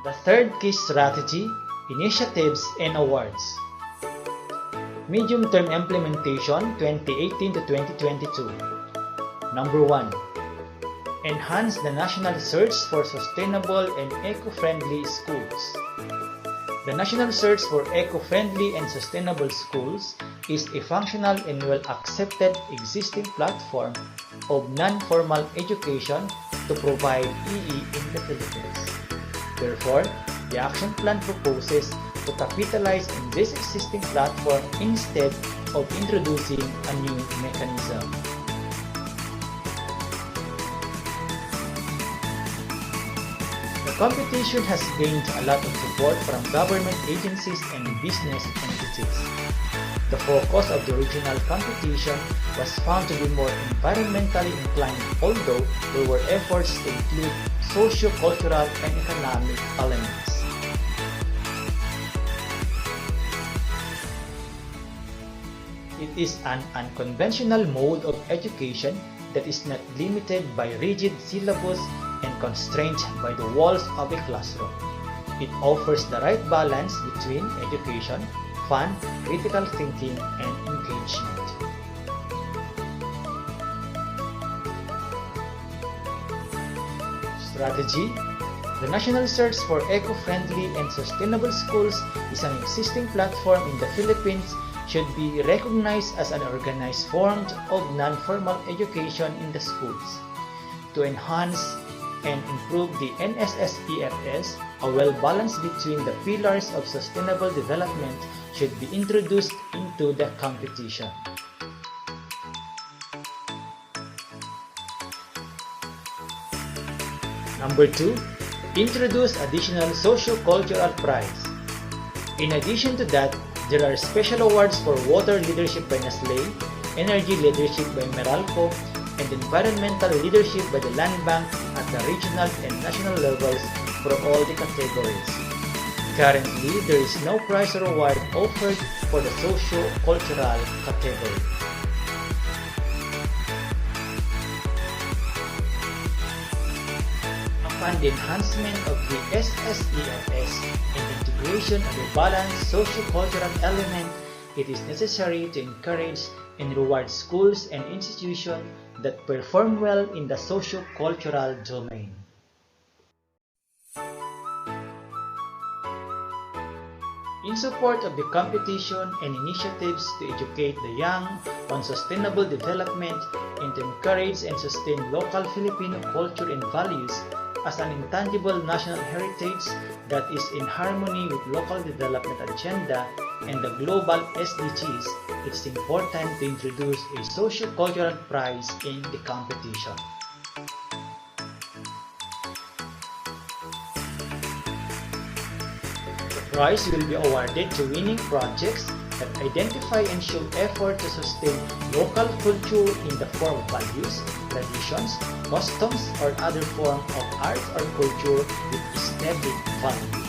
The third key strategy, initiatives and awards. Medium-term implementation 2018 to 2022. Number 1. Enhance the national search for sustainable and eco-friendly schools. The National Search for Eco-Friendly and Sustainable Schools is a functional and well-accepted existing platform of non-formal education to provide EE in the Philippines. Therefore, the action plan proposes to capitalize on this existing platform instead of introducing a new mechanism. The competition has gained a lot of support from government agencies and business entities. The focus of the original competition was found to be more environmentally inclined, although there were efforts to include socio-cultural and economic elements. It is an unconventional mode of education that is not limited by rigid syllabus and constrained by the walls of a classroom. It offers the right balance between education, fun, critical thinking, and engagement. Strategy. The National Search for Eco-Friendly and Sustainable Schools is an existing platform in the Philippines, should be recognized as an organized form of non-formal education in the schools. To enhance and improve the NSSEFS, a well-balance between the pillars of sustainable development should be introduced into the competition. Number 2. Introduce additional socio-cultural prize. In addition to that, there are special awards for water leadership by Nestle, energy leadership by Meralco, and environmental leadership by the Land Bank at the regional and national levels for all the categories. Currently, there is no prize or award offered for the socio-cultural category. Upon the enhancement of the SSEFS and integration of a balanced socio-cultural element, it is necessary to encourage and reward schools and institutions that perform well in the socio-cultural domain. In support of the competition and initiatives to educate the young on sustainable development and to encourage and sustain local Filipino culture and values as an intangible national heritage that is in harmony with local development agenda and the global SDGs, it is important to introduce a socio-cultural prize in the competition. The prize will be awarded to winning projects that identify and show effort to sustain local culture in the form of values, traditions, customs, or other form of art or culture with aesthetic value.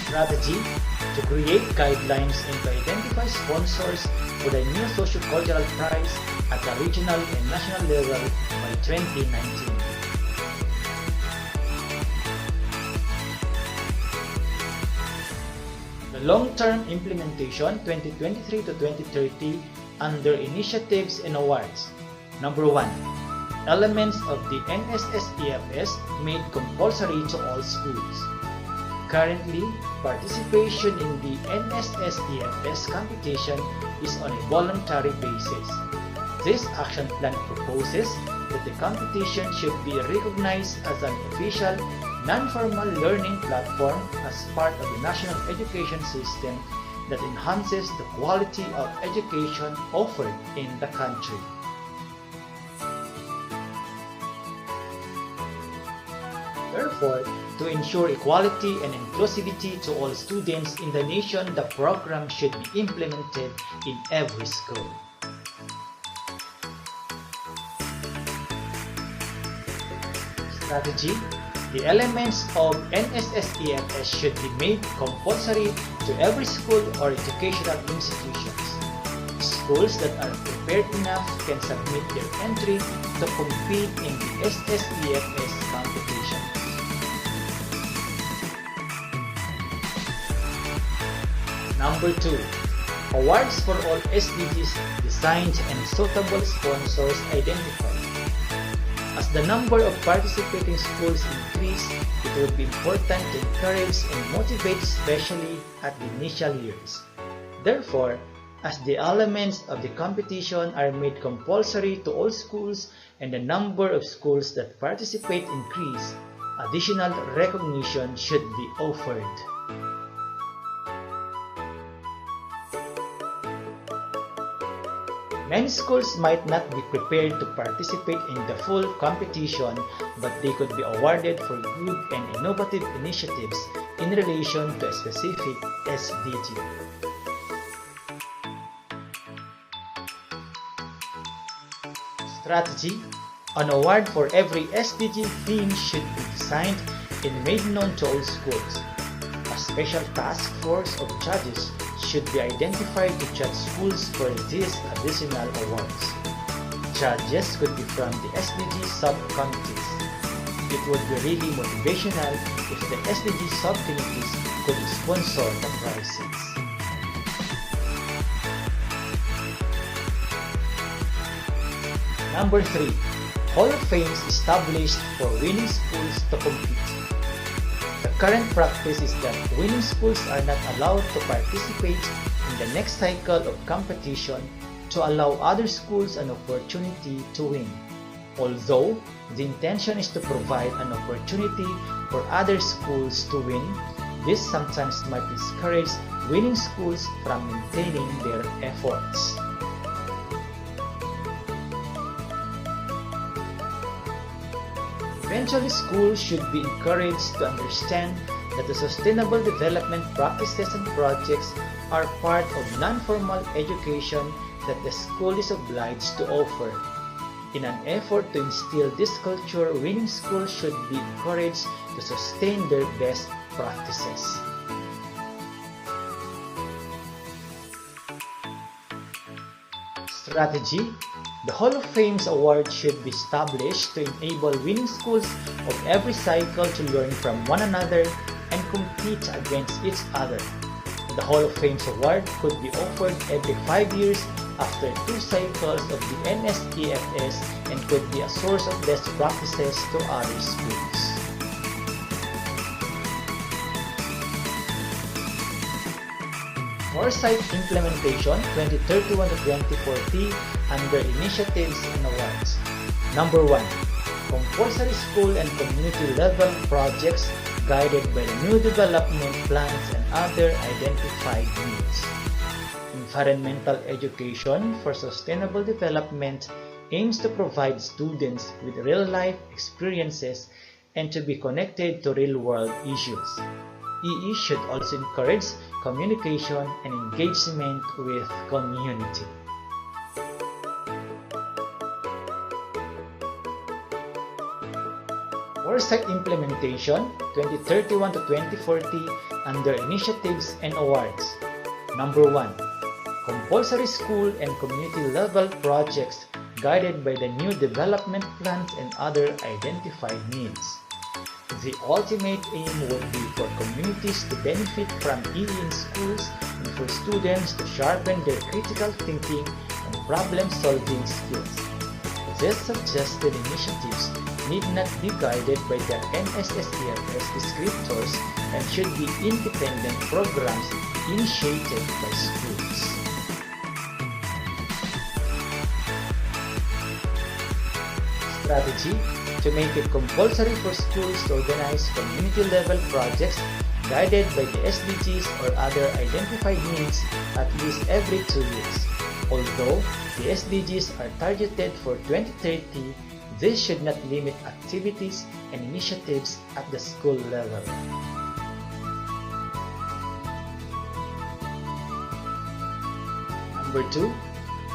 Strategy to create guidelines and to identify sponsors for the new socio-cultural prize at the regional and national level by 2019. The long-term implementation 2023 to 2030 under initiatives and awards. Number 1. Elements of the NSSEFS made compulsory to all schools. Currently, participation in the NSSEFS competition is on a voluntary basis. This action plan proposes that the competition should be recognized as an official, non-formal learning platform as part of the national education system that enhances the quality of education offered in the country. Therefore, to ensure equality and inclusivity to all students in the nation, the program should be implemented in every school. Strategy. The elements of NSSEFS should be made compulsory to every school or educational institutions. Schools that are prepared enough can submit their entry to compete in the SSEFS competition. Number 2. Awards for all SDGs designed and suitable sponsors identified. As the number of participating schools increase, it would be important to encourage and motivate, especially at the initial years. Therefore, as the elements of the competition are made compulsory to all schools and the number of schools that participate increase, additional recognition should be offered. Many schools might not be prepared to participate in the full competition, but they could be awarded for good and innovative initiatives in relation to a specific SDG. Strategy: an award for every SDG theme should be designed and made known to all schools. A special task force of judges should be identified to judge schools for these additional awards. Judges could be from the SDG subcommittees. It would be really motivational if the SDG subcommittees could sponsor the prizes. Number 3. Hall of Fames established for winning schools to compete. The current practice is that winning schools are not allowed to participate in the next cycle of competition to allow other schools an opportunity to win. Although the intention is to provide an opportunity for other schools to win, this sometimes might discourage winning schools from maintaining their efforts. Eventually, schools should be encouraged to understand that the sustainable development practices and projects are part of non-formal education that the school is obliged to offer. In an effort to instill this culture, winning schools should be encouraged to sustain their best practices. Strategy: the Hall of Fames Award should be established to enable winning schools of every cycle to learn from one another and compete against each other. The Hall of Fames Award could be offered every 5 years after 2 cycles of the NSEFS and could be a source of best practices to other schools. Foresight Implementation 2031-2040 under Initiatives and Awards. Number 1. Compulsory school and community level projects guided by the new development plans and other identified needs. Environmental education for sustainable development aims to provide students with real-life experiences and to be connected to real-world issues. EE should also encourage communication and engagement with community. Foresight Implementation 2031-2040 under Initiatives and Awards. Number 1. Compulsory school and community level projects guided by the new development plans and other identified needs. The ultimate aim would be for communities to benefit from EE in schools and for students to sharpen their critical thinking and problem-solving skills. These suggested initiatives need not be guided by the NSSEFS descriptors and should be independent programs initiated by schools. Strategy: to make it compulsory for schools to organize community-level projects guided by the SDGs or other identified needs at least every 2 years. Although the SDGs are targeted for 2030, this should not limit activities and initiatives at the school level. Number 2.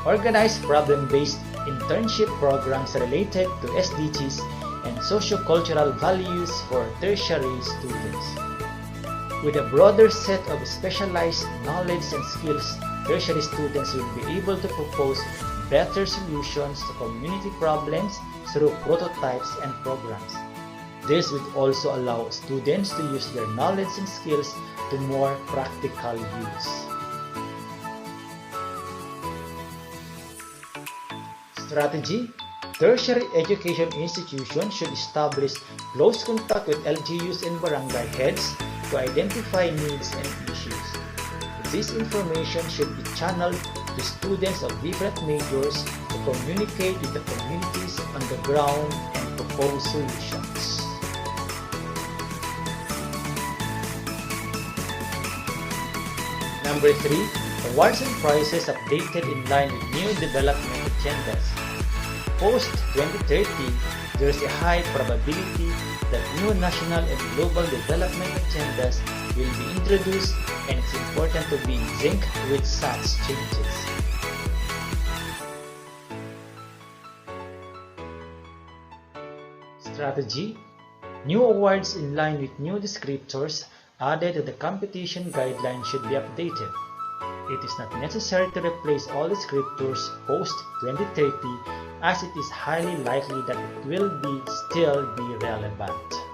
Organize problem-based internship programs related to SDGs and socio-cultural values for tertiary students. With a broader set of specialized knowledge and skills, tertiary students will be able to propose better solutions to community problems through prototypes and programs. This would also allow students to use their knowledge and skills to more practical use. Strategy: tertiary education institutions should establish close contact with LGUs and barangay heads to identify needs and issues. This information should be channeled to students of different majors to communicate with the communities on the ground and propose solutions. Number 3. Awards and prizes updated in line with new development agendas. Post-2030, there is a high probability that new national and global development agendas will be introduced, and it's important to be in sync with such changes. Strategy: new awards in line with new descriptors added to the competition guidelines should be updated. It is not necessary to replace all descriptors post-2030, as it is highly likely that it will still be relevant.